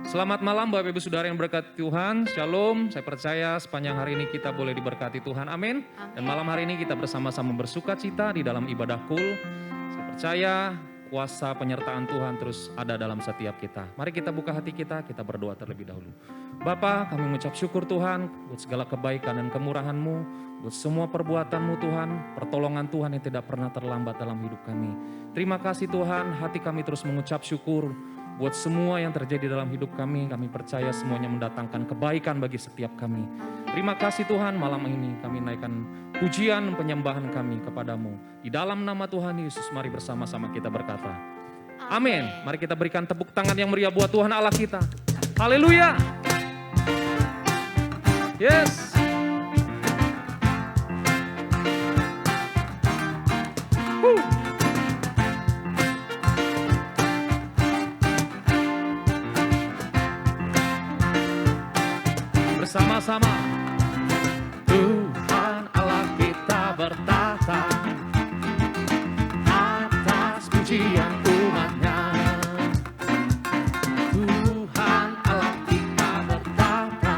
Selamat malam Bapak Ibu Saudara yang berkati Tuhan, Shalom. Saya percaya sepanjang hari ini kita boleh diberkati Tuhan, amin. Dan malam hari ini kita bersama-sama bersuka cita di dalam ibadah kul. Saya percaya kuasa penyertaan Tuhan terus ada dalam setiap kita. Mari kita buka hati kita berdoa terlebih dahulu. Bapa, kami mengucap syukur Tuhan buat segala kebaikan dan kemurahan-Mu, buat semua perbuatan-Mu Tuhan, pertolongan Tuhan yang tidak pernah terlambat dalam hidup kami. Terima kasih Tuhan, hati kami terus mengucap syukur buat semua yang terjadi dalam hidup kami percaya semuanya mendatangkan kebaikan bagi setiap kami. Terima kasih Tuhan, malam ini kami naikkan pujian penyembahan kami kepadamu. Di dalam nama Tuhan Yesus, mari bersama-sama kita berkata, amin. Mari kita berikan tepuk tangan yang meriah buat Tuhan Allah kita. Haleluya. Yes. Bersama-sama. Tuhan Allah kita bertata atas pujian umat-Nya. Tuhan Allah kita bertata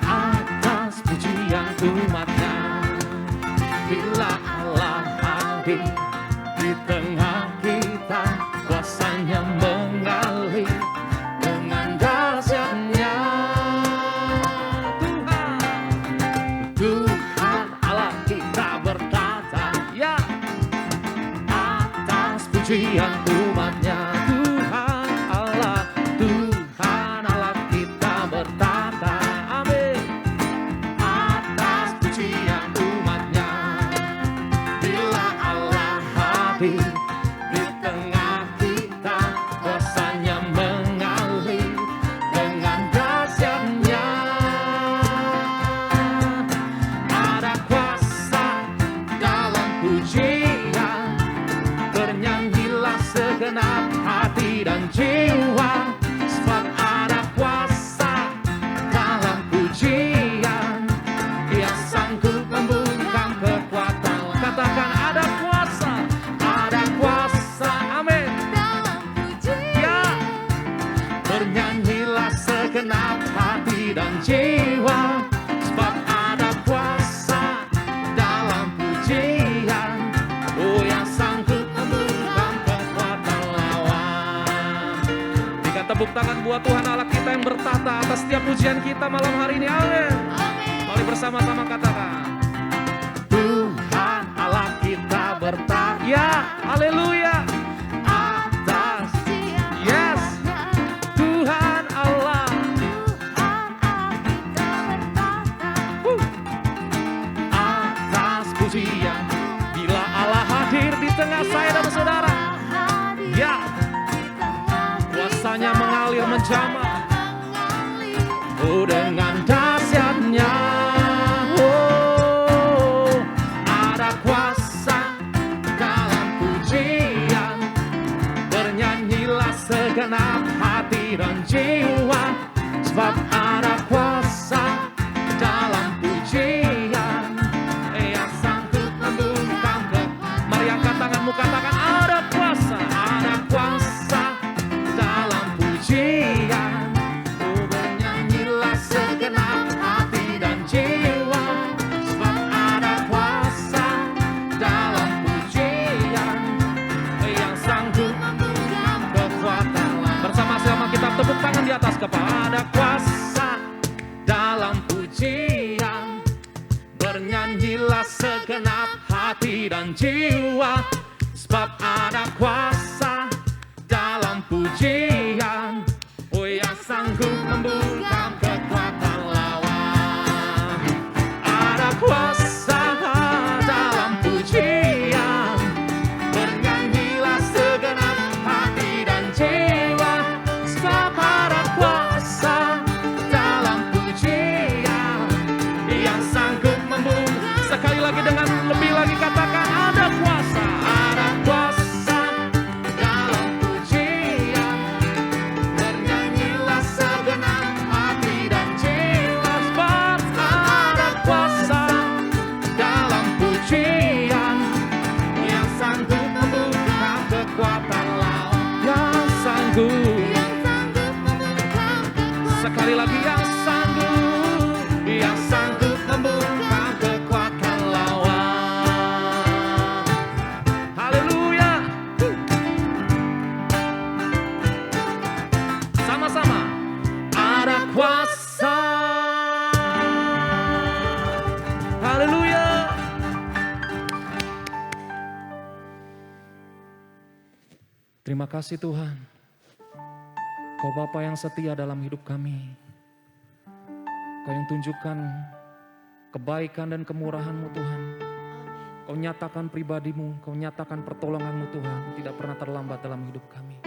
atas pujian umat-Nya. Bila Allah hadir di tengah kita, kuasanya mengalir dengan dahsyatnya. Pujian umat-Nya, Tuhan Allah kita bertata, amin. Atas pujian umat-Nya, bila Allah hadir di tengah kita, kuasanya mengalir dengan dahsyatnya. Ada kuasa dalam pujian, bernyanyilah segenap hati dan jiwa, sebab ada kuasa dalam pujian yang sanggup membungkam kekuatan. Katakan ada kuasa, amin. Dalam pujian, ya. Bernyanyilah segenap hati dan jiwa, sebab ada kuasa dalam pujian, oh yang sanggup tepuk tangan buat Tuhan Allah kita yang bertata atas setiap pujian kita malam hari ini, amin. Mari bersama-sama katakan, Tuhan Allah kita bertata, ya, haleluya. Atas, yes, Tuhan Allah kita bertata atas pujian. Bila Allah hadir di tengah saya dan saudara, ya, kuasanya mengalir menjamah, oh dengan dahsyatnya, oh ada kuasa dalam pujian, bernyanyilah segenap hati dan jiwa, sebab ada kuasa dalam pujian yang sanggup membungkam. Mari angkat tanganmu, katakan ada kuasa dalam pujian, oh bernyanyilah segenap hati dan jiwa, sebab ada kuasa dalam pujian yang sanggup membungkam kekuatan. Bersama-sama kita tepuk tangan di atas kepala. Ada kuasa dalam pujian, bernyanyilah segenap hati dan jiwa, sebab ada kuasa dalam pujian, oh yang sanggup membungkam kekuatan lawan. Ada kuasa dalam pujian, bernyanyilah segenap hati dan jiwa, sebab ada kuasa dalam pujian yang sanggup membungkam. Sekali lagi dengan lebih lagi katakan ada kuasa Sekali lagi yang sanggup membuka kekuatan lawan. Haleluya. Sama-sama. Ada kuasa. Haleluya. Terima kasih Tuhan. Kau Bapa yang setia dalam hidup kami. Kau yang tunjukkan kebaikan dan kemurahan-Mu Tuhan. Kau nyatakan pribadi-Mu, Kau nyatakan pertolongan-Mu Tuhan. Tidak pernah terlambat dalam hidup kami.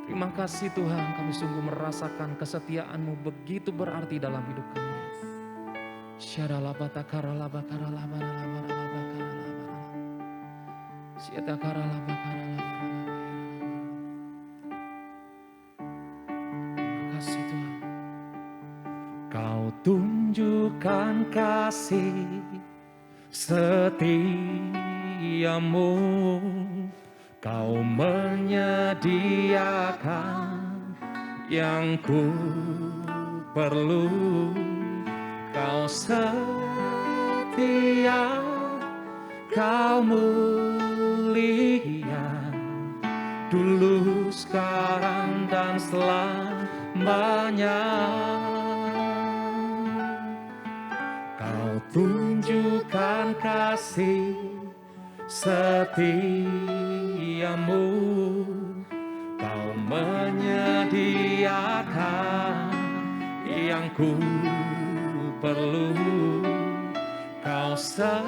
Terima kasih Tuhan, kami sungguh merasakan kesetiaan-Mu begitu berarti dalam hidup kami. Kau tunjukkan kasih setiamu, Kau menyediakan yang ku perlu. Kau setia, Kau mulia, dulu, sekarang, dan selamanya. Kau tunjukkan kasih setiamu, Kau menyediakan yang ku perlu. Kau setia,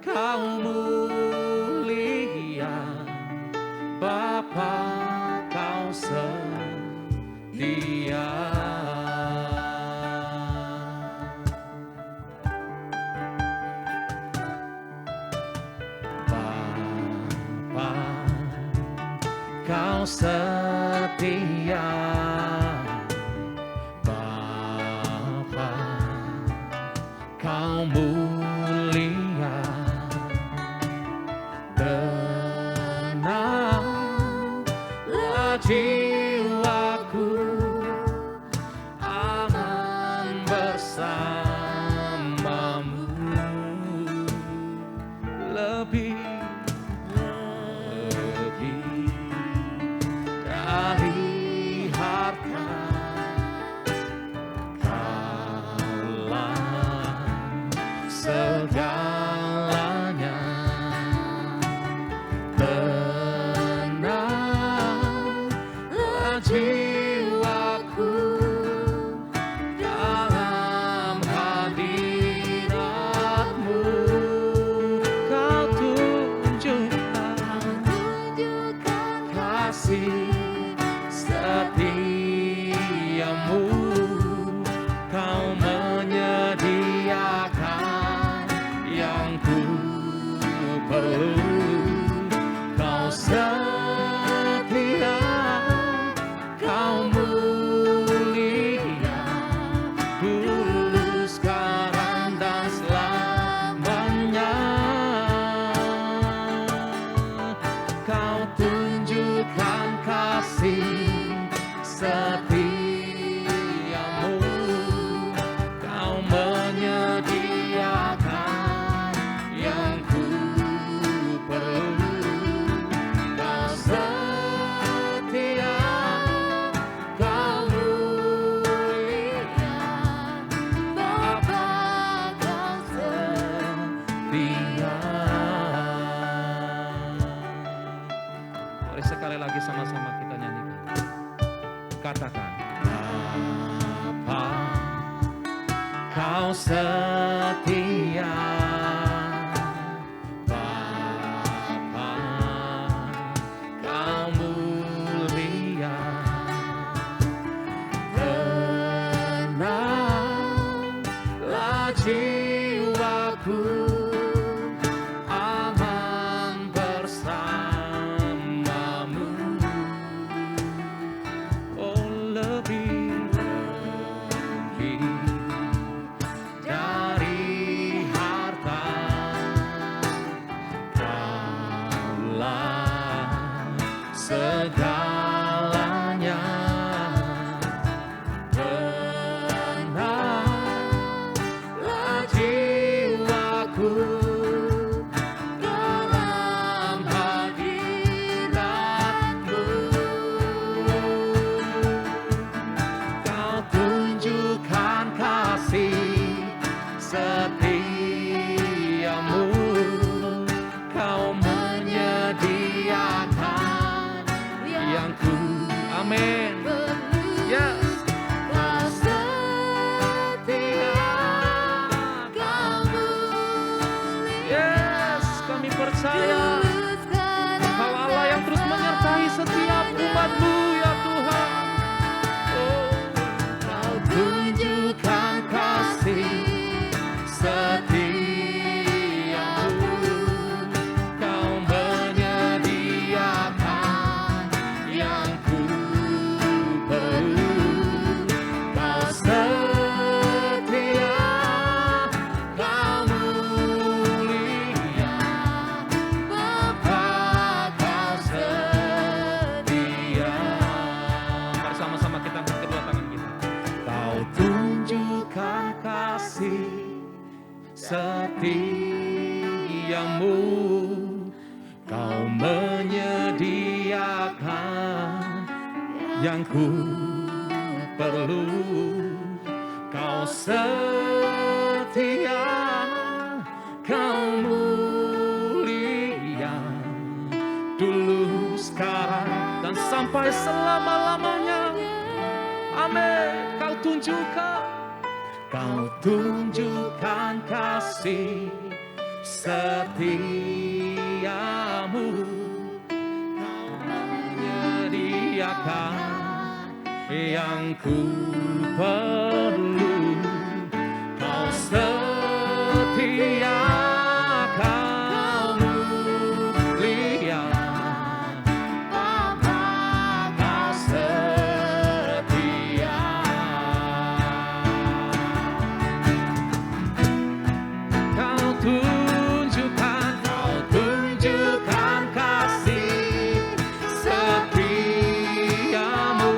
Kau mulia, Bapa, Kau setia. Kau setia, Bapa, Kau mulia, tenanglah jiwaku, aman bersamamu, lebih dari harta, Kaulah segalanya. Tenanglah jiwaku dalam hadirat-Mu. Kau tunjukkan kasih setiamu, Kau menyediakan yang ku perlu. Kau setia, Kau mulia, dulu, sekarang, dan selamanya. Kau tunjukkan kasih setiamu, Kau menyediakan yang ku perlu. Kau setia, Kau mulia, Bapa, Kau setia. Mari sekali lagi sama-sama kita nyanyikan. Katakan, Bapa, Kau setia, Bapa, Kau mulia, tenanglah jiwaku, aman bersamamu. Oh, lebih dari harta, Kaulah segalanya. setiamu, Kau menyediakan yang ku perlu. Kau setia, Kau mulia, dulu, sekarang, dan sampai selama-lamanya. Amin. Kau tunjukkan kasih setiamu, Kau menyediakan yang ku perlu. Kau setia, Kau mulia, Bapa, Kau setia. Kau tunjukkan kasih setiamu,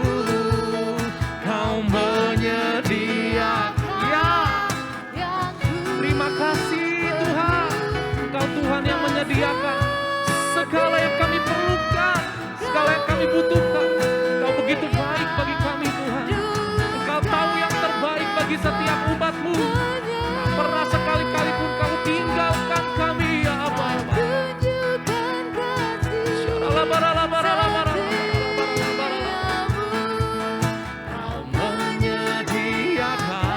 Kau menyediakan. Terima kasih Tuhan, Engkau Tuhan yang menyediakan segala yang kami perlukan, segala yang kami butuhkan. Engkau begitu baik bagi kami Tuhan. Engkau tahu yang terbaik bagi setiap umat-Mu. Tak pernah sekali-kali pun Kau tinggalkan kami ya Aba. Kau menyediakan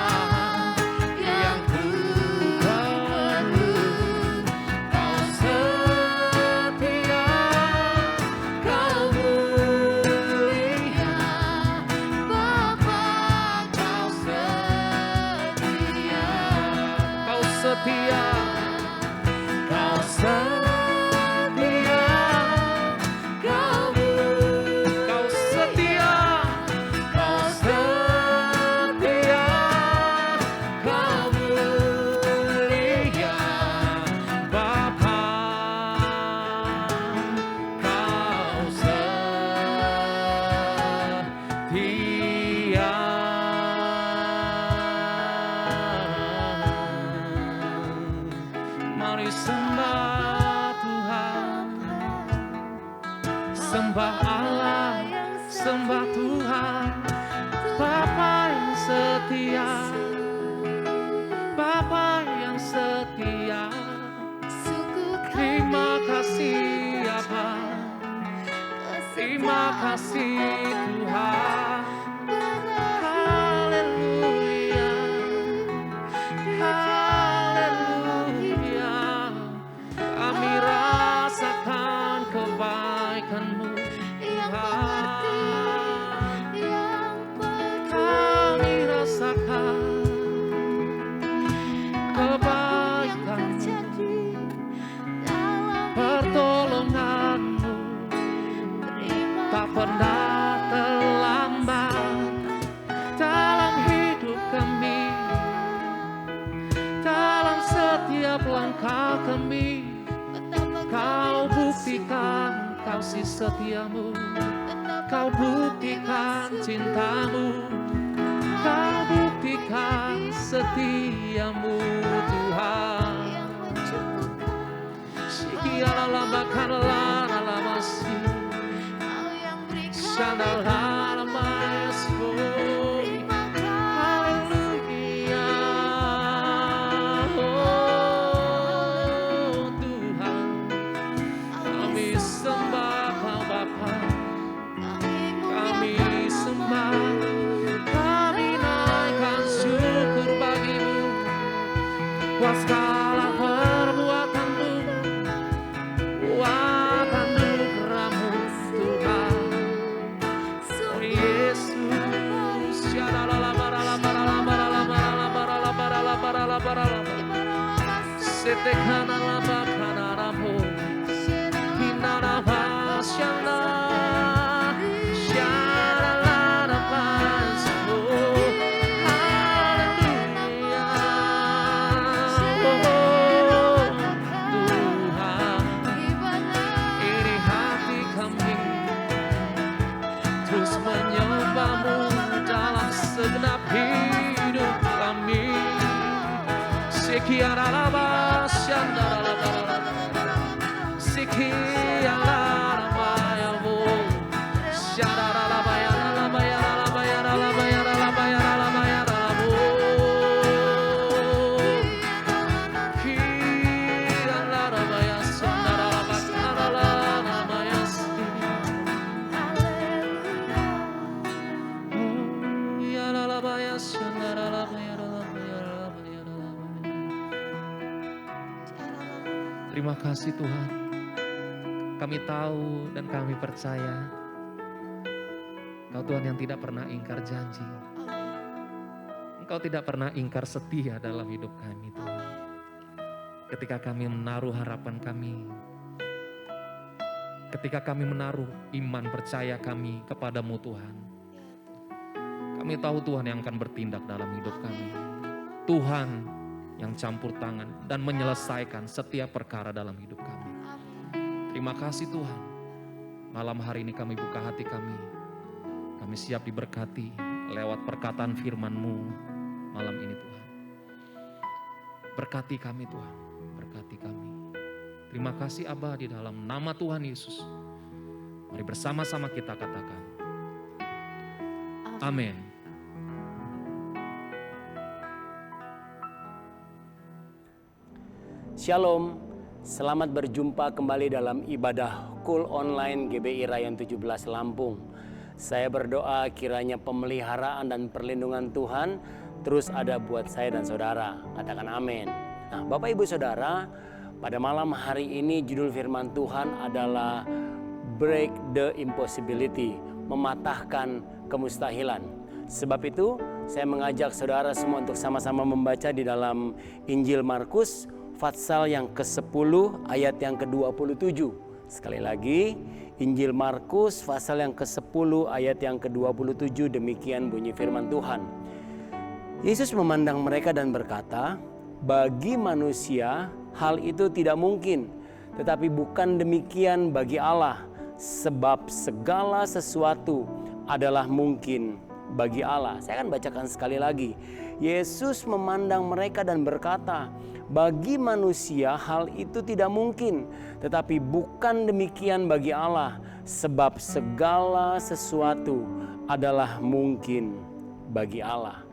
yang ku perlu. Kau setia, Kau mulia, Bapa, Kau setia. Kau setia, Kau setia. Kau setia, Kau setia, Kau mulia, Bapa, Kau setia. Mari sembah Tuhan, sembah Allah, sembah Tuhan. Bapa yang setia, Bapa yang setia. Terima kasih Bapa, terima kasih Tuhan. Haleluya, haleluya. Kami rasakan kebaikan-Mu Tuhan. Kami rasakan kebaikan-Mu, pertolongan-Mu tak pernah terlambat dalam hidup kami, dalam setiap langkah kami. Kau buktikan kasih setia-Mu, Kau buktikan cinta-Mu, Kau buktikan setia-Mu Tuhan. Haleluya, oh Tuhan, kami sembah Kau Bapa, kami sembah, kami naikkan syukur bagi-Mu, buat segala perbuatan-Mu, buat anugerah-Mu Tuhan. Oh Yesus, setekana labakana ramo, hinara basyana, syara labaso. Haleluya, oh Tuhan, ini hati kami terus menyembah-Mu dalam segenap hidup kami. Sekian alaba. Terima kasih Tuhan. Kami tahu dan kami percaya Engkau Tuhan yang tidak pernah ingkar janji. Engkau tidak pernah ingkar setia dalam hidup kami Tuhan. Ketika kami menaruh harapan kami, ketika kami menaruh iman percaya kami kepadamu Tuhan, kami tahu Tuhan yang akan bertindak dalam hidup kami. Tuhan yang campur tangan dan menyelesaikan setiap perkara dalam hidup kami. Terima kasih Tuhan. Malam hari ini kami buka hati kami. Kami siap diberkati lewat perkataan firman-Mu malam ini Tuhan. Berkati kami Tuhan, berkati kami. Terima kasih Aba di dalam nama Tuhan Yesus. Mari bersama-sama kita katakan. Amin. Shalom, selamat berjumpa kembali dalam ibadah Kul Online GBI Rayon 17 Lampung. Saya berdoa kiranya pemeliharaan dan perlindungan Tuhan terus ada buat saya dan saudara. Katakan amin. Nah, Bapak Ibu Saudara, pada malam hari ini judul firman Tuhan adalah Break the Impossibility, mematahkan kemustahilan. Sebab itu, saya mengajak saudara semua untuk sama-sama membaca di dalam Injil Markus Pasal yang ke-10 ayat yang ke-27. Sekali lagi, Injil Markus pasal yang ke-10 ayat yang ke-27, demikian bunyi firman Tuhan. Yesus memandang mereka dan berkata, bagi manusia hal itu tidak mungkin, tetapi bukan demikian bagi Allah, sebab segala sesuatu adalah mungkin bagi Allah. Saya akan bacakan sekali lagi. Yesus memandang mereka dan berkata, bagi manusia hal itu tidak mungkin, tetapi bukan demikian bagi Allah, sebab segala sesuatu adalah mungkin bagi Allah.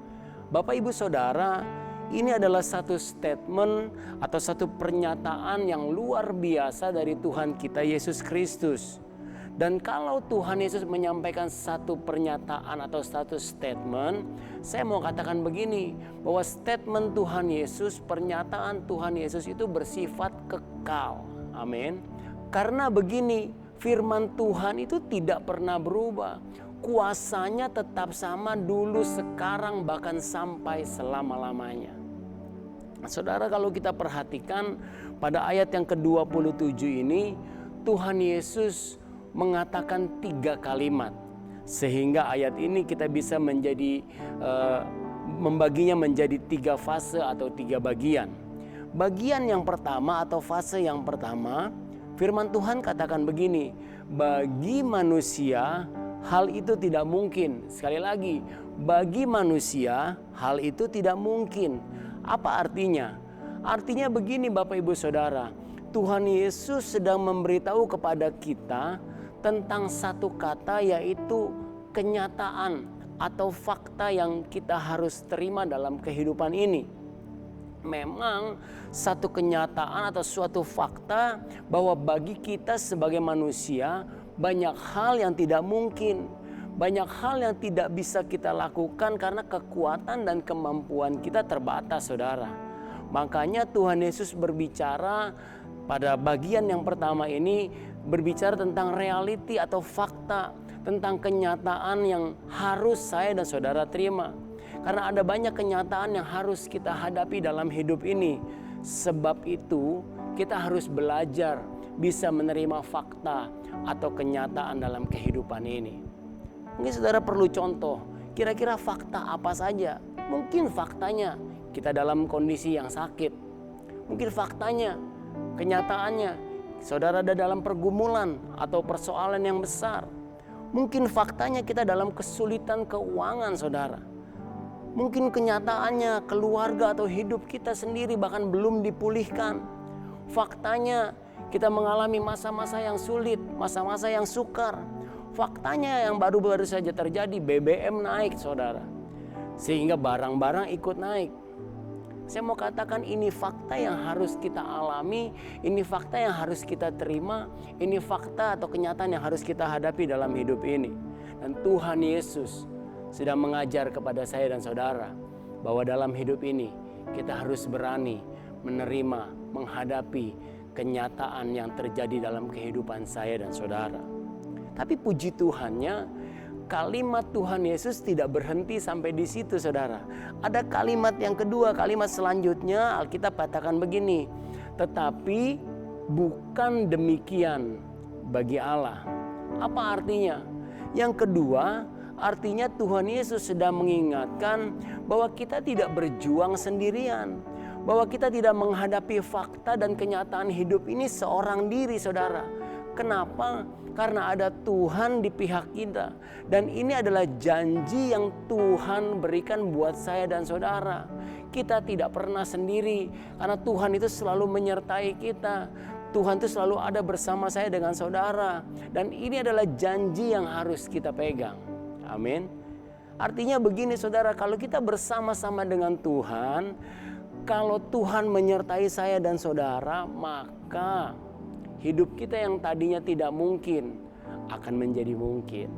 Bapak Ibu Saudara, ini adalah satu statement atau satu pernyataan yang luar biasa dari Tuhan kita Yesus Kristus. Dan kalau Tuhan Yesus menyampaikan satu pernyataan atau satu statement, saya mau katakan begini, bahwa statement Tuhan Yesus, pernyataan Tuhan Yesus itu bersifat kekal. Amin. Karena begini, firman Tuhan itu tidak pernah berubah. Kuasanya tetap sama dulu, sekarang, bahkan sampai selama-lamanya. Saudara, kalau kita perhatikan pada ayat yang ke-27 ini, Tuhan Yesus mengatakan 3 kalimat, sehingga ayat ini kita bisa membaginya menjadi 3 fase atau 3 bagian. Bagian yang pertama atau fase yang pertama, firman Tuhan katakan begini, bagi manusia hal itu tidak mungkin. Sekali lagi, bagi manusia hal itu tidak mungkin. Apa artinya? Artinya begini Bapak Ibu Saudara, Tuhan Yesus sedang memberitahu kepada kita tentang satu kata, yaitu kenyataan atau fakta yang kita harus terima dalam kehidupan ini. Memang satu kenyataan atau suatu fakta bahwa bagi kita sebagai manusia banyak hal yang tidak mungkin, banyak hal yang tidak bisa kita lakukan karena kekuatan dan kemampuan kita terbatas, saudara. Makanya Tuhan Yesus berbicara pada bagian yang pertama ini, berbicara tentang realiti atau fakta, tentang kenyataan yang harus saya dan saudara terima. Karena ada banyak kenyataan yang harus kita hadapi dalam hidup ini. Sebab itu kita harus belajar bisa menerima fakta atau kenyataan dalam kehidupan ini. Mungkin saudara perlu contoh, kira-kira fakta apa saja? Mungkin faktanya kita dalam kondisi yang sakit. Mungkin faktanya, kenyataannya saudara ada dalam pergumulan atau persoalan yang besar. Mungkin faktanya kita dalam kesulitan keuangan, saudara. Mungkin kenyataannya keluarga atau hidup kita sendiri bahkan belum dipulihkan. Faktanya kita mengalami masa-masa yang sulit, masa-masa yang sukar. Faktanya yang baru-baru saja terjadi, BBM naik saudara. Sehingga barang-barang ikut naik. Saya mau katakan ini fakta yang harus kita alami, ini fakta yang harus kita terima, ini fakta atau kenyataan yang harus kita hadapi dalam hidup ini. Dan Tuhan Yesus sedang mengajar kepada saya dan saudara bahwa dalam hidup ini kita harus berani menerima, menghadapi kenyataan yang terjadi dalam kehidupan saya dan saudara. Tapi puji Tuhannya, kalimat Tuhan Yesus tidak berhenti sampai di situ saudara. Ada kalimat yang kedua, kalimat selanjutnya Alkitab katakan begini. Tetapi bukan demikian bagi Allah. Apa artinya? Yang kedua, artinya Tuhan Yesus sedang mengingatkan bahwa kita tidak berjuang sendirian. Bahwa kita tidak menghadapi fakta dan kenyataan hidup ini seorang diri saudara. Kenapa? Karena ada Tuhan di pihak kita. Dan ini adalah janji yang Tuhan berikan buat saya dan saudara. Kita tidak pernah sendiri. Karena Tuhan itu selalu menyertai kita. Tuhan itu selalu ada bersama saya dengan saudara. Dan ini adalah janji yang harus kita pegang. Amin. Artinya begini saudara, kalau kita bersama-sama dengan Tuhan, kalau Tuhan menyertai saya dan saudara, maka hidup kita yang tadinya tidak mungkin akan menjadi mungkin.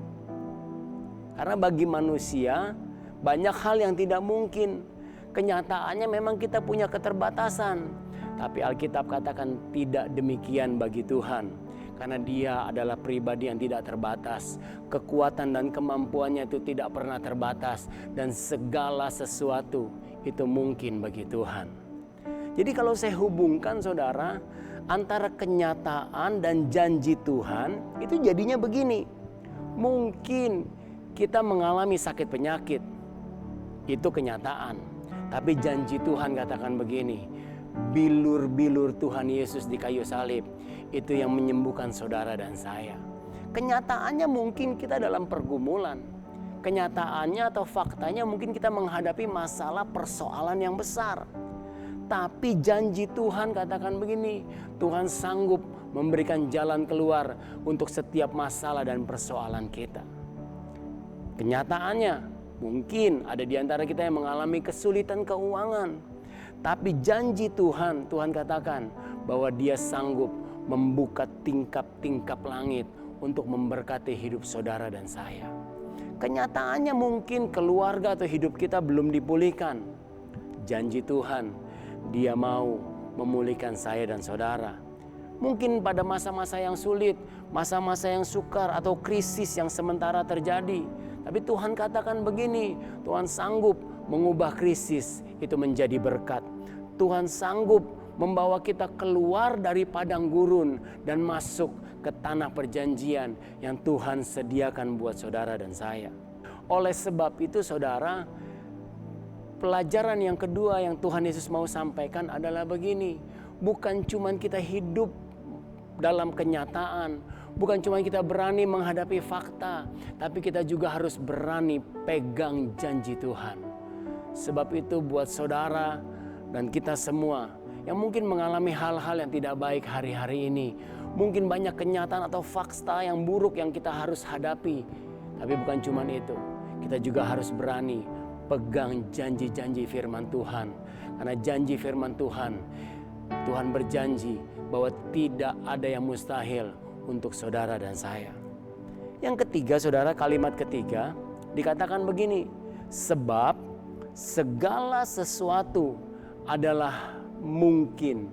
Karena bagi manusia banyak hal yang tidak mungkin. Kenyataannya memang kita punya keterbatasan. Tapi Alkitab katakan tidak demikian bagi Tuhan. Karena Dia adalah pribadi yang tidak terbatas. Kekuatan dan kemampuannya itu tidak pernah terbatas. Dan segala sesuatu itu mungkin bagi Tuhan. Jadi kalau saya hubungkan saudara, antara kenyataan dan janji Tuhan, itu jadinya begini. Mungkin kita mengalami sakit penyakit, itu kenyataan. Tapi janji Tuhan katakan begini, bilur-bilur Tuhan Yesus di kayu salib, itu yang menyembuhkan saudara dan saya. Kenyataannya mungkin kita dalam pergumulan. Kenyataannya atau faktanya mungkin kita menghadapi masalah persoalan yang besar. Tapi janji Tuhan katakan begini, Tuhan sanggup memberikan jalan keluar untuk setiap masalah dan persoalan kita. Kenyataannya mungkin ada di antara kita yang mengalami kesulitan keuangan. Tapi janji Tuhan, Tuhan katakan bahwa Dia sanggup membuka tingkap-tingkap langit untuk memberkati hidup saudara dan saya. Kenyataannya mungkin keluarga atau hidup kita belum dipulihkan. Janji Tuhan, Dia mau memulihkan saya dan saudara. Mungkin pada masa-masa yang sulit, masa-masa yang sukar atau krisis yang sementara terjadi. Tapi Tuhan katakan begini, Tuhan sanggup mengubah krisis itu menjadi berkat. Tuhan sanggup membawa kita keluar dari padang gurun dan masuk ke tanah perjanjian yang Tuhan sediakan buat saudara dan saya. Oleh sebab itu saudara, pelajaran yang kedua yang Tuhan Yesus mau sampaikan adalah begini. Bukan cuma kita hidup dalam kenyataan, bukan cuma kita berani menghadapi fakta, tapi kita juga harus berani pegang janji Tuhan. Sebab itu buat saudara dan kita semua yang mungkin mengalami hal-hal yang tidak baik hari-hari ini, mungkin banyak kenyataan atau fakta yang buruk yang kita harus hadapi. Tapi bukan cuma itu, kita juga harus berani pegang janji-janji firman Tuhan. Karena janji firman Tuhan, Tuhan berjanji bahwa tidak ada yang mustahil untuk saudara dan saya. Yang ketiga saudara, kalimat ketiga dikatakan begini, sebab segala sesuatu adalah mungkin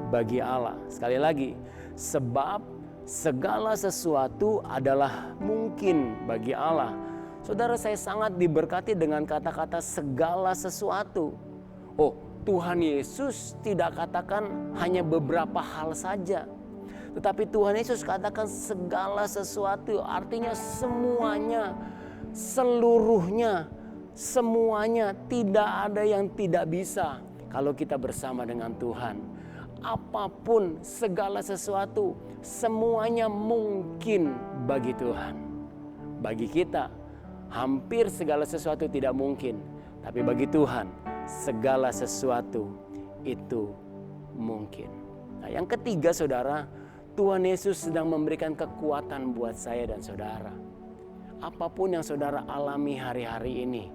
bagi Allah. Sekali lagi, sebab segala sesuatu adalah mungkin bagi Allah. Saudara, saya sangat diberkati dengan kata-kata segala sesuatu. Oh, Tuhan Yesus tidak katakan hanya beberapa hal saja. Tetapi Tuhan Yesus katakan segala sesuatu, artinya semuanya, seluruhnya, semuanya, tidak ada yang tidak bisa kalau kita bersama dengan Tuhan. Apapun, segala sesuatu, semuanya mungkin bagi Tuhan. Bagi kita, hampir segala sesuatu tidak mungkin. Tapi bagi Tuhan, segala sesuatu itu mungkin. Nah, yang ketiga saudara, Tuhan Yesus sedang memberikan kekuatan buat saya dan saudara. Apapun yang saudara alami hari-hari ini,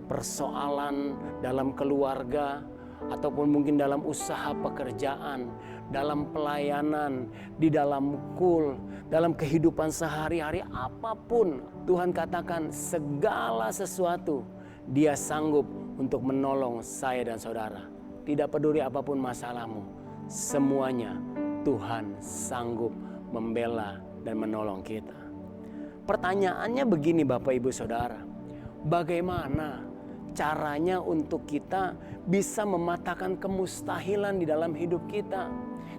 persoalan dalam keluarga, ataupun mungkin dalam usaha pekerjaan, dalam pelayanan, di dalam kul, dalam kehidupan sehari-hari, apapun Tuhan katakan segala sesuatu Dia sanggup untuk menolong saya dan saudara. Tidak peduli apapun masalahmu, semuanya Tuhan sanggup membela dan menolong kita. Pertanyaannya begini Bapak Ibu Saudara, bagaimana caranya untuk kita bisa mematahkan kemustahilan di dalam hidup kita?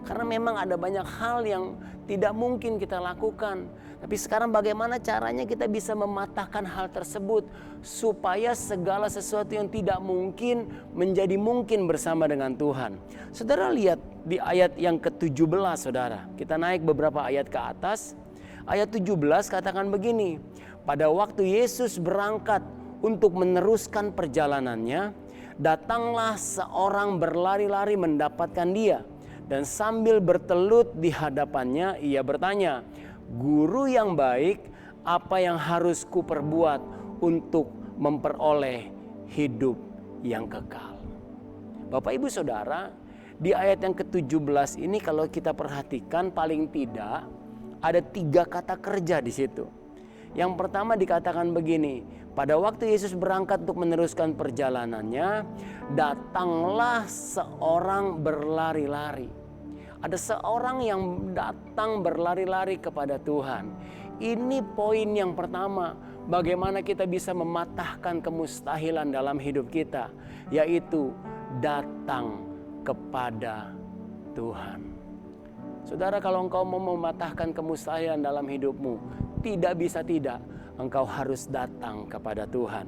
Karena memang ada banyak hal yang tidak mungkin kita lakukan. Tapi sekarang bagaimana caranya kita bisa mematahkan hal tersebut supaya segala sesuatu yang tidak mungkin menjadi mungkin bersama dengan Tuhan. Saudara lihat di ayat yang ke-17 saudara. Kita naik beberapa ayat ke atas. Ayat 17 katakan begini. Pada waktu Yesus berangkat untuk meneruskan perjalanannya, datanglah seorang berlari-lari mendapatkan dia. Dan sambil bertelut di hadapannya, ia bertanya, "Guru yang baik, apa yang harus kuperbuat untuk memperoleh hidup yang kekal?" Bapak Ibu Saudara, di ayat yang ke-17 ini kalau kita perhatikan paling tidak ada 3 kata kerja di situ. Yang pertama dikatakan begini, pada waktu Yesus berangkat untuk meneruskan perjalanannya, datanglah seorang berlari-lari. Ada seorang yang datang berlari-lari kepada Tuhan. Ini poin yang pertama, bagaimana kita bisa mematahkan kemustahilan dalam hidup kita, yaitu datang kepada Tuhan. Saudara, kalau engkau mau mematahkan kemustahilan dalam hidupmu, tidak bisa tidak, engkau harus datang kepada Tuhan.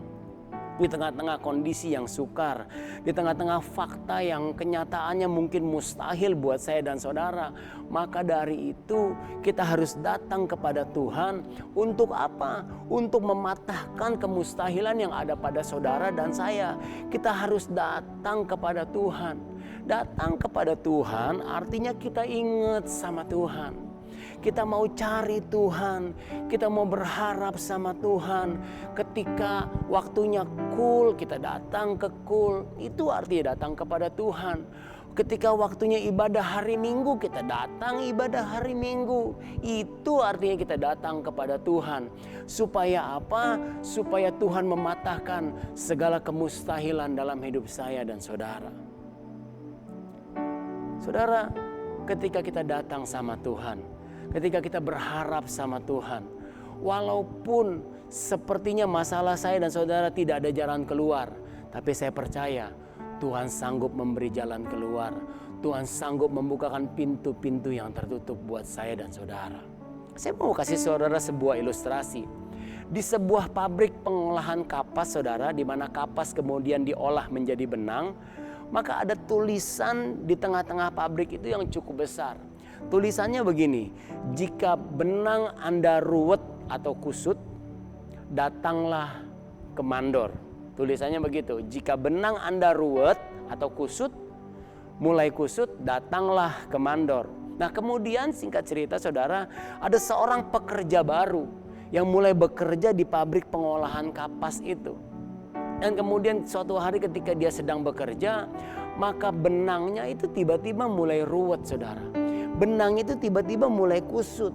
Di tengah-tengah kondisi yang sukar, di tengah-tengah fakta yang kenyataannya mungkin mustahil buat saya dan saudara, maka dari itu kita harus datang kepada Tuhan. Untuk apa? Untuk mematahkan kemustahilan yang ada pada saudara dan saya. Kita harus datang kepada Tuhan. Datang kepada Tuhan artinya kita ingat sama Tuhan. Kita mau cari Tuhan, kita mau berharap sama Tuhan. Ketika waktunya kul, kita datang ke kul. Itu artinya datang kepada Tuhan. Ketika waktunya ibadah hari Minggu, kita datang ibadah hari Minggu. Itu artinya kita datang kepada Tuhan. Supaya apa? Supaya Tuhan mematahkan segala kemustahilan dalam hidup saya dan saudara. Saudara, ketika kita datang sama Tuhan, ketika kita berharap sama Tuhan, walaupun sepertinya masalah saya dan saudara tidak ada jalan keluar, tapi saya percaya Tuhan sanggup memberi jalan keluar. Tuhan sanggup membukakan pintu-pintu yang tertutup buat saya dan saudara. Saya mau kasih saudara sebuah ilustrasi. Di sebuah pabrik pengolahan kapas saudara, di mana kapas kemudian diolah menjadi benang, maka ada tulisan di tengah-tengah pabrik itu yang cukup besar. Tulisannya begini, jika benang Anda ruwet atau kusut, datanglah ke mandor. Tulisannya begitu, jika benang Anda ruwet atau kusut, mulai kusut, datanglah ke mandor. Nah kemudian singkat cerita saudara, ada seorang pekerja baru yang mulai bekerja di pabrik pengolahan kapas itu. Dan kemudian suatu hari ketika dia sedang bekerja, maka benangnya itu tiba-tiba mulai ruwet saudara. Benang itu tiba-tiba mulai kusut.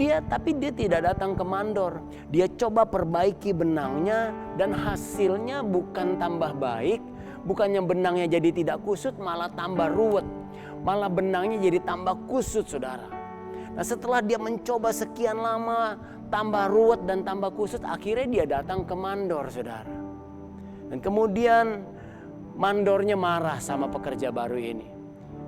Tapi dia tidak datang ke mandor. Dia coba perbaiki benangnya dan hasilnya bukan tambah baik. Bukannya benangnya jadi tidak kusut, malah tambah ruwet. Malah benangnya jadi tambah kusut saudara. Nah setelah dia mencoba sekian lama, tambah ruwet dan tambah kusut, akhirnya dia datang ke mandor saudara. Dan kemudian mandornya marah sama pekerja baru ini.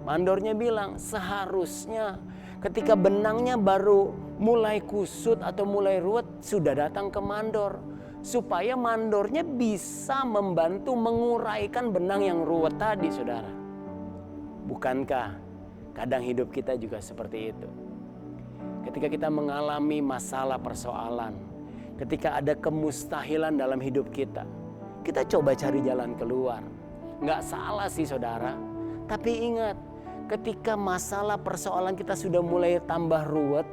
Mandornya bilang, seharusnya ketika benangnya baru mulai kusut atau mulai ruwet, sudah datang ke mandor. Supaya mandornya bisa membantu menguraikan benang yang ruwet tadi saudara. Bukankah kadang hidup kita juga seperti itu? Ketika kita mengalami masalah persoalan, ketika ada kemustahilan dalam hidup kita, kita coba cari jalan keluar. Nggak salah sih saudara. Tapi ingat, ketika masalah persoalan kita sudah mulai tambah ruwet,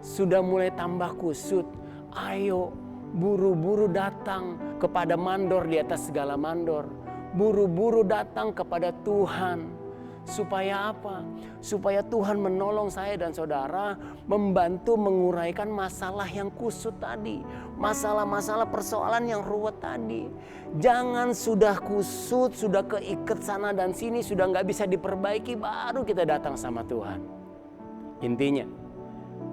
sudah mulai tambah kusut, ayo buru-buru datang kepada mandor di atas segala mandor. Buru-buru datang kepada Tuhan. Supaya apa? Supaya Tuhan menolong saya dan saudara membantu menguraikan masalah yang kusut tadi. Masalah-masalah persoalan yang ruwet tadi. Jangan sudah kusut, sudah keikat sana dan sini, sudah nggak bisa diperbaiki, baru kita datang sama Tuhan. Intinya,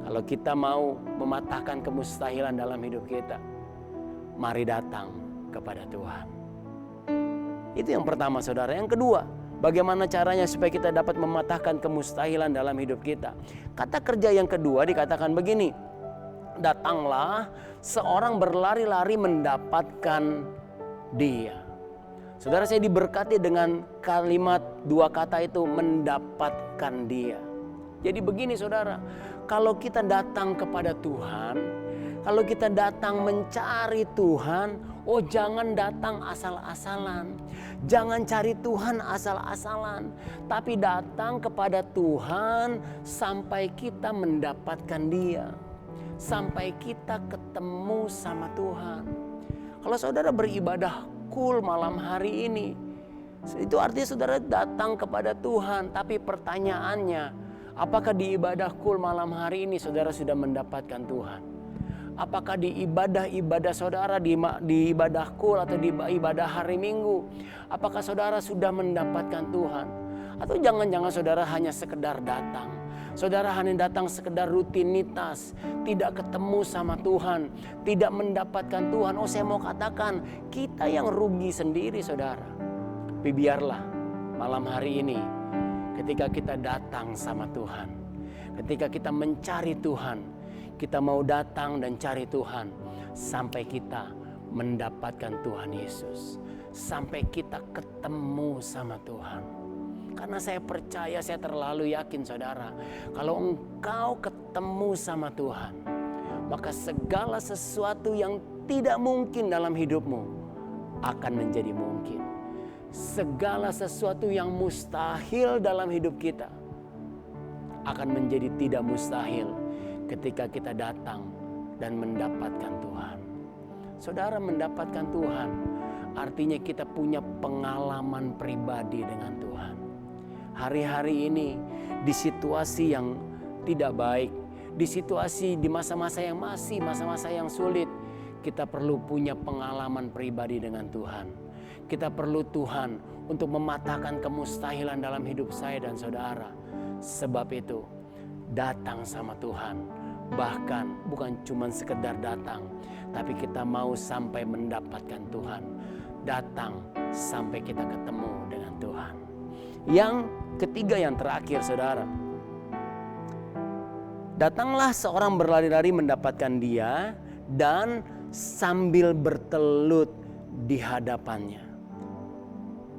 kalau kita mau mematahkan kemustahilan dalam hidup kita, mari datang kepada Tuhan. Itu yang pertama, saudara. Yang kedua, bagaimana caranya supaya kita dapat mematahkan kemustahilan dalam hidup kita? Kata kerja yang kedua dikatakan begini, datanglah seorang berlari-lari mendapatkan dia. Saudara, saya diberkati dengan kalimat dua kata itu, mendapatkan dia. Jadi begini saudara, kalau kita datang kepada Tuhan, kalau kita datang mencari Tuhan, oh jangan datang asal-asalan. Jangan cari Tuhan asal-asalan. Tapi datang kepada Tuhan sampai kita mendapatkan dia. Sampai kita ketemu sama Tuhan. Kalau saudara beribadah kul malam hari ini, itu artinya saudara datang kepada Tuhan. Tapi pertanyaannya, apakah di ibadah kul malam hari ini saudara sudah mendapatkan Tuhan? Apakah di ibadah-ibadah saudara, di ibadah kul atau di ibadah hari Minggu, apakah saudara sudah mendapatkan Tuhan? Atau jangan-jangan saudara hanya sekedar datang. Saudara hanya datang sekedar rutinitas, tidak ketemu sama Tuhan, tidak mendapatkan Tuhan. Oh, saya mau katakan, kita yang rugi sendiri saudara. Tapi biarlah malam hari ini, ketika kita datang sama Tuhan, ketika kita mencari Tuhan, kita mau datang dan cari Tuhan sampai kita mendapatkan Tuhan Yesus. Sampai kita ketemu sama Tuhan. Karena saya percaya, saya terlalu yakin saudara, kalau engkau ketemu sama Tuhan, maka segala sesuatu yang tidak mungkin dalam hidupmu akan menjadi mungkin. Segala sesuatu yang mustahil dalam hidup kita akan menjadi tidak mustahil ketika kita datang dan mendapatkan Tuhan. Saudara, mendapatkan Tuhan artinya kita punya pengalaman pribadi dengan Tuhan. Hari-hari ini di situasi yang tidak baik, di situasi di masa-masa yang masih masa-masa yang sulit, kita perlu punya pengalaman pribadi dengan Tuhan. Kita perlu Tuhan untuk mematahkan kemustahilan dalam hidup saya dan saudara. Sebab itu, datang sama Tuhan. Bahkan bukan cuma sekedar datang, tapi kita mau sampai mendapatkan Tuhan. Datang sampai kita ketemu dengan Tuhan. Yang ketiga, yang terakhir saudara, datanglah seorang berlari-lari mendapatkan dia dan sambil bertelut di hadapannya.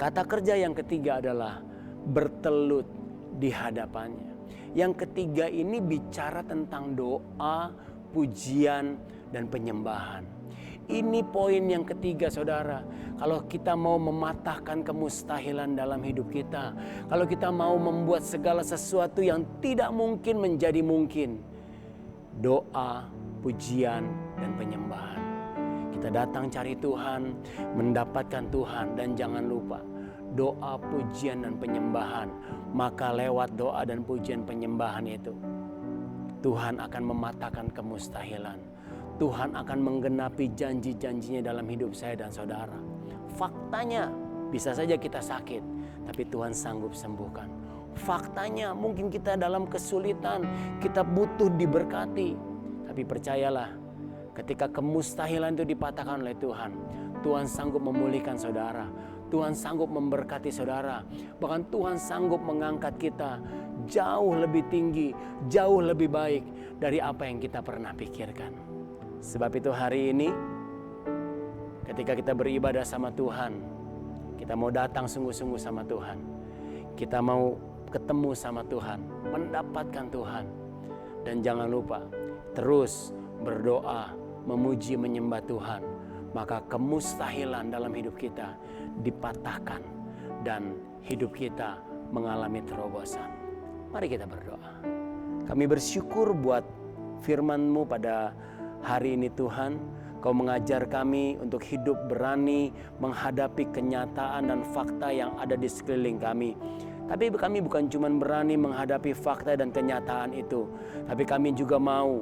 Kata kerja yang ketiga adalah bertelut di hadapannya. Yang ketiga ini bicara tentang doa, pujian, dan penyembahan. Ini poin yang ketiga saudara. Kalau kita mau mematahkan kemustahilan dalam hidup kita, kalau kita mau membuat segala sesuatu yang tidak mungkin menjadi mungkin, doa, pujian, dan penyembahan. Kita datang cari Tuhan, mendapatkan Tuhan, dan jangan lupa doa, pujian, dan penyembahan. Maka lewat doa dan pujian penyembahan itu, Tuhan akan mematahkan kemustahilan. Tuhan akan menggenapi janji-janjinya dalam hidup saya dan saudara. Faktanya bisa saja kita sakit, tapi Tuhan sanggup sembuhkan. Faktanya mungkin kita dalam kesulitan, kita butuh diberkati. Tapi percayalah, ketika kemustahilan itu dipatahkan oleh Tuhan, Tuhan sanggup memulihkan saudara. Tuhan sanggup memberkati saudara. Bahkan Tuhan sanggup mengangkat kita jauh lebih tinggi, jauh lebih baik dari apa yang kita pernah pikirkan. Sebab itu hari ini ketika kita beribadah sama Tuhan, kita mau datang sungguh-sungguh sama Tuhan. Kita mau ketemu sama Tuhan, mendapatkan Tuhan. Dan jangan lupa terus berdoa, memuji, menyembah Tuhan. Maka kemustahilan dalam hidup kita dipatahkan dan hidup kita mengalami terobosan. Mari kita berdoa. Kami bersyukur buat firman-Mu pada hari ini Tuhan. Kau mengajar kami untuk hidup berani menghadapi kenyataan dan fakta yang ada di sekeliling kami. Tapi kami bukan cuma berani menghadapi fakta dan kenyataan itu, tapi kami juga mau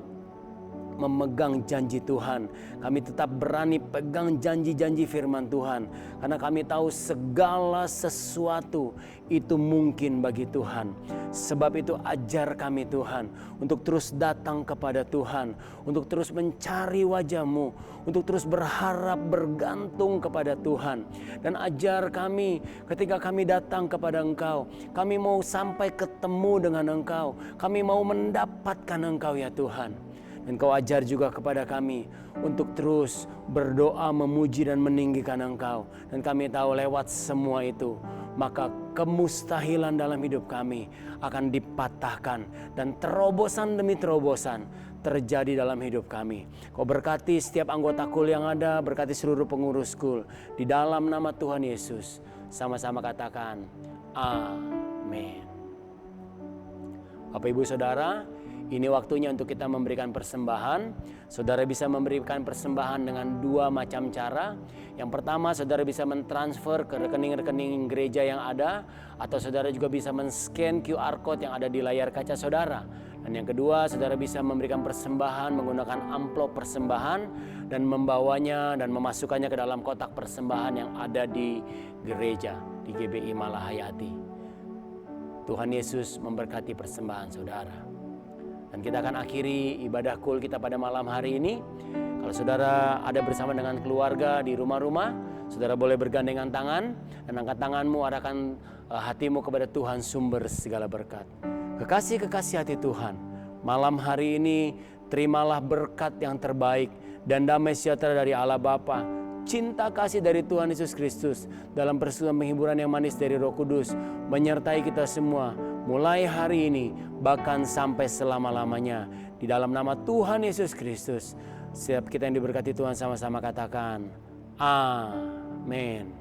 memegang janji Tuhan. Kami tetap berani pegang janji-janji firman Tuhan. Karena kami tahu segala sesuatu itu mungkin bagi Tuhan. Sebab itu ajar kami Tuhan untuk terus datang kepada Tuhan. Untuk terus mencari wajah-Mu. Untuk terus berharap bergantung kepada Tuhan. Dan ajar kami ketika kami datang kepada Engkau. Kami mau sampai ketemu dengan Engkau. Kami mau mendapatkan Engkau ya Tuhan. Dan Kau ajar juga kepada kami untuk terus berdoa, memuji dan meninggikan Engkau. Dan kami tahu lewat semua itu, maka kemustahilan dalam hidup kami akan dipatahkan. Dan terobosan demi terobosan terjadi dalam hidup kami. Kau berkati setiap anggota KUL yang ada, berkati seluruh pengurus KUL. Di dalam nama Tuhan Yesus, sama-sama katakan, amin. Bapak Ibu Saudara, ini waktunya untuk kita memberikan persembahan. Saudara bisa memberikan persembahan dengan dua macam cara. Yang pertama, saudara bisa mentransfer ke rekening-rekening gereja yang ada. Atau saudara juga bisa men-scan QR code yang ada di layar kaca saudara. Dan yang kedua, saudara bisa memberikan persembahan menggunakan amplop persembahan. Dan membawanya dan memasukkannya ke dalam kotak persembahan yang ada di gereja, di GBI Malahayati. Tuhan Yesus memberkati persembahan saudara. Dan kita akan akhiri ibadah KUL kita pada malam hari ini. Kalau saudara ada bersama dengan keluarga di rumah-rumah, saudara boleh bergandengan tangan dan angkat tanganmu, arahkan hatimu kepada Tuhan sumber segala berkat. Kekasih-kekasih hati Tuhan, malam hari ini terimalah berkat yang terbaik dan damai sejahtera dari Allah Bapa, cinta kasih dari Tuhan Yesus Kristus, dalam persekutuan penghiburan yang manis dari Roh Kudus menyertai kita semua mulai hari ini bahkan sampai selama-lamanya. Di dalam nama Tuhan Yesus Kristus, setiap kita yang diberkati Tuhan sama-sama katakan amin.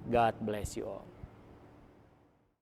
God bless you all.